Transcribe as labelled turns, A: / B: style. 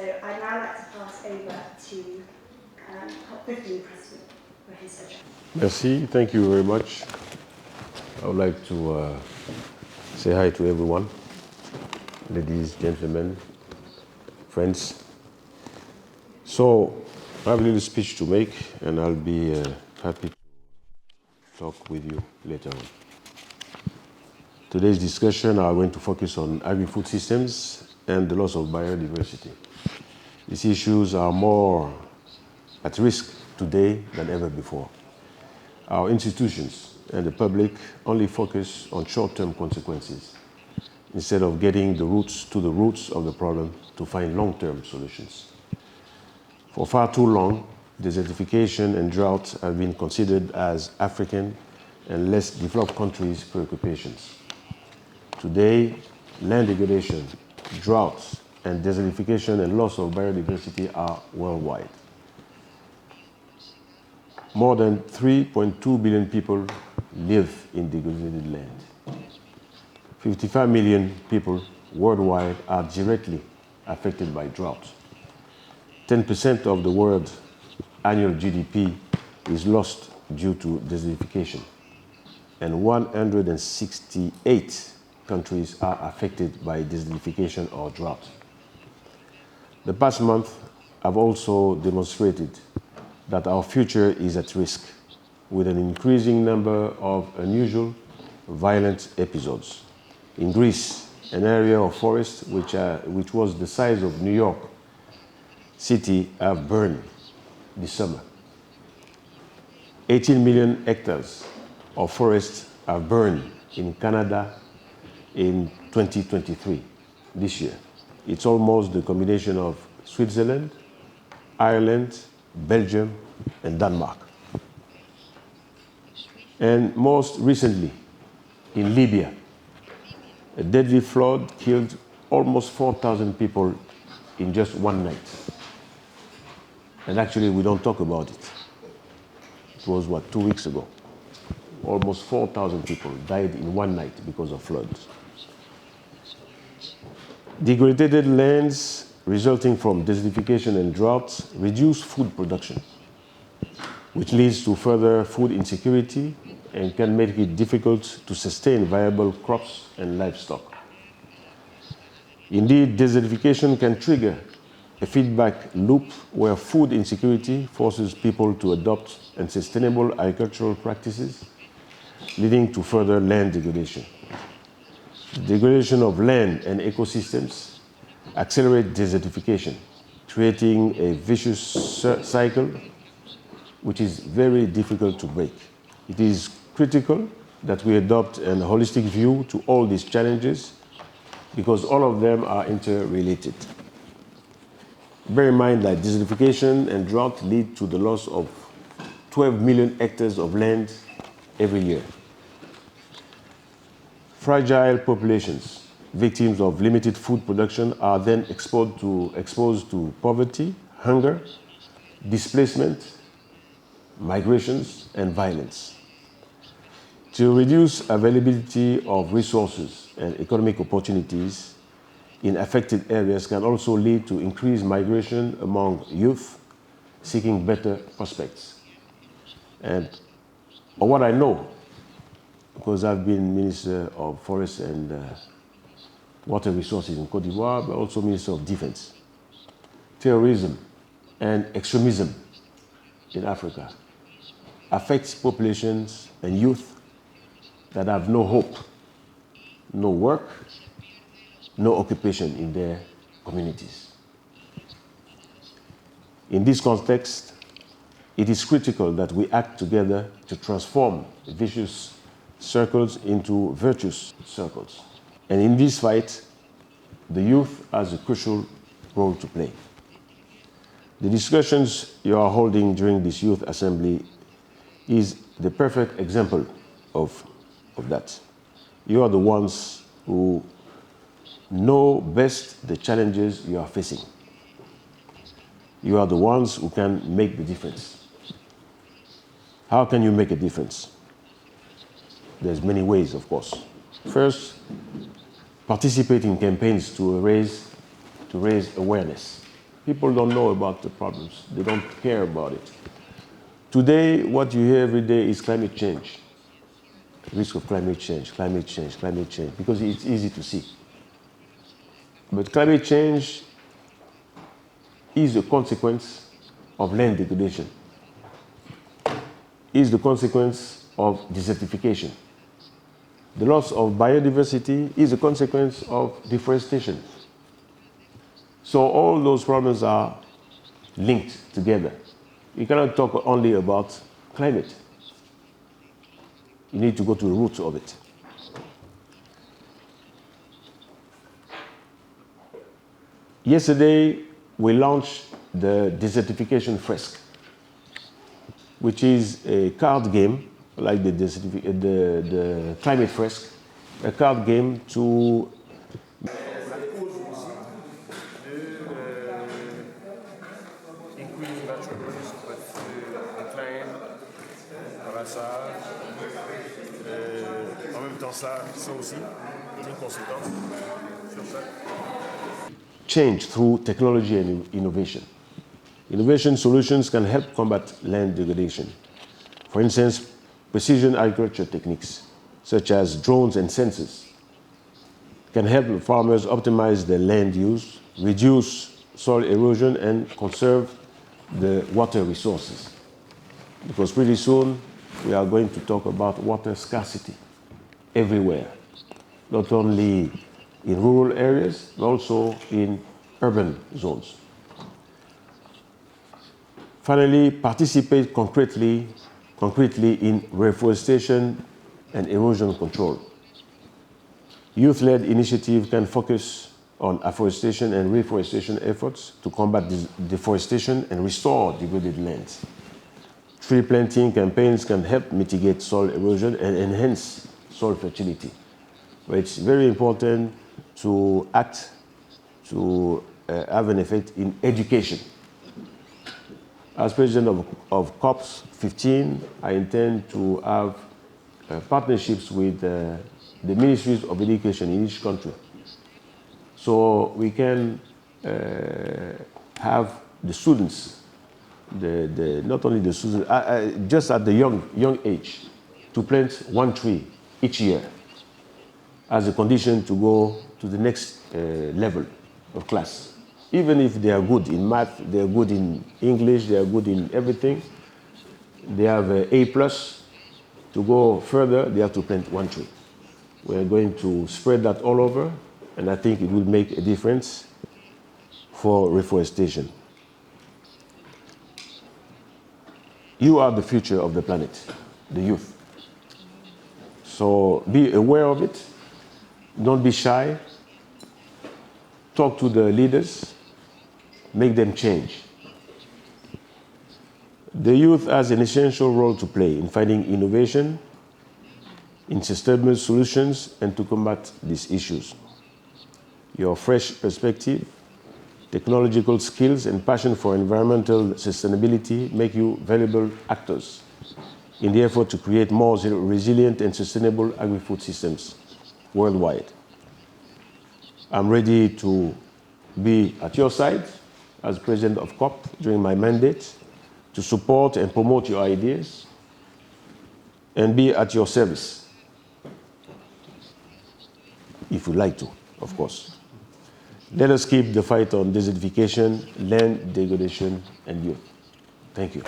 A: I'd now like to pass over to COP15 President for his address.
B: Merci, thank you very much. I would like to say hi to everyone, ladies, gentlemen, friends. So, I have a little speech to make, and I'll be happy to talk with you later on. Today's discussion are going to focus on agri-food systems and the loss of biodiversity. These issues are more at risk today than ever before. Our institutions and the public only focus on short-term consequences instead of getting to the roots of the problem to find long-term solutions. For far too long, desertification and drought have been considered as African and less developed countries' preoccupations. Today, land degradation, droughts, and desertification and loss of biodiversity are worldwide. More than 3.2 billion people live in degraded land. 55 million people worldwide are directly affected by drought. 10% of the world's annual GDP is lost due to desertification, and 168 countries are affected by desertification or drought. The past month have also demonstrated that our future is at risk, with an increasing number of unusual, violent episodes. In Greece, an area of forest which was the size of New York City have burned this summer. 18 million hectares of forests have burned in Canada in 2023, this year. It's almost the combination of Switzerland, Ireland, Belgium, and Denmark. And most recently, in Libya, a deadly flood killed almost 4,000 people in just one night. And actually, we don't talk about it. It was, 2 weeks ago? Almost 4,000 people died in one night because of floods. Degraded lands resulting from desertification and droughts reduce food production, which leads to further food insecurity and can make it difficult to sustain viable crops and livestock. Indeed, desertification can trigger a feedback loop where food insecurity forces people to adopt unsustainable agricultural practices, leading to further land degradation. The degradation of land and ecosystems accelerate desertification, creating a vicious cycle which is very difficult to break. It is critical that we adopt a holistic view to all these challenges because all of them are interrelated. Bear in mind that desertification and drought lead to the loss of 12 million hectares of land every year. Fragile populations, victims of limited food production, are then exposed to poverty, hunger, displacement, migrations, and violence. To reduce availability of resources and economic opportunities in affected areas can also lead to increased migration among youth seeking better prospects. And what I know, because I've been Minister of Forests and Water Resources in Côte d'Ivoire, but also Minister of Defense, terrorism and extremism in Africa affects populations and youth that have no hope, no work, no occupation in their communities. In this context, it is critical that we act together to transform vicious circles into virtuous circles. And in this fight, the youth has a crucial role to play. The discussions you are holding during this Youth Assembly is the perfect example of that. You are the ones who know best the challenges you are facing. You are the ones who can make the difference. How can you make a difference? There's many ways, of course. First, participate in campaigns to raise awareness. People don't know about the problems. They don't care about it. Today, what you hear every day is climate change. Risk of climate change, climate change, climate change, because it's easy to see. But climate change is a consequence of land degradation, is the consequence of desertification. The loss of biodiversity is a consequence of deforestation. So all those problems are linked together. You cannot talk only about climate. You need to go to the roots of it. Yesterday, we launched the Desertification Fresk, which is a card game, like the Climate Fresk, a card game to
C: increase natural growth, but decline, ramassage. En même temps, ça aussi, une conséquence sur ça.
B: change through technology and innovation. Innovation solutions can help combat land degradation. For instance, precision agriculture techniques, such as drones and sensors, can help farmers optimize their land use, reduce soil erosion, and conserve the water resources. Because pretty soon, we are going to talk about water scarcity everywhere, not only in rural areas, but also in urban zones. Finally, participate concretely in reforestation and erosion control. Youth-led initiative can focus on afforestation and reforestation efforts to combat deforestation and restore degraded lands. Tree planting campaigns can help mitigate soil erosion and enhance soil fertility. But it's very important to act to have an effect in education. As president of COP15, I intend to have partnerships with the ministries of education in each country. So we can have the students, not only the students, just at the young age, to plant one tree each year as a condition to go to the next level of class. Even if they are good in math, they are good in English, they are good in everything, they have A+, to go further, they have to plant one tree. We are going to spread that all over, and I think it will make a difference for reforestation. You are the future of the planet, the youth. So be aware of it. Don't be shy. Talk to the leaders. Make them change. The youth has an essential role to play in finding innovation, in sustainable solutions, and to combat these issues. Your fresh perspective, technological skills, and passion for environmental sustainability make you valuable actors in the effort to create more resilient and sustainable agri-food systems worldwide. I'm ready to be at your side as president of COP during my mandate to support and promote your ideas and be at your service, if you'd like to, of course. Let us keep the fight on desertification, land degradation, and youth. Thank you.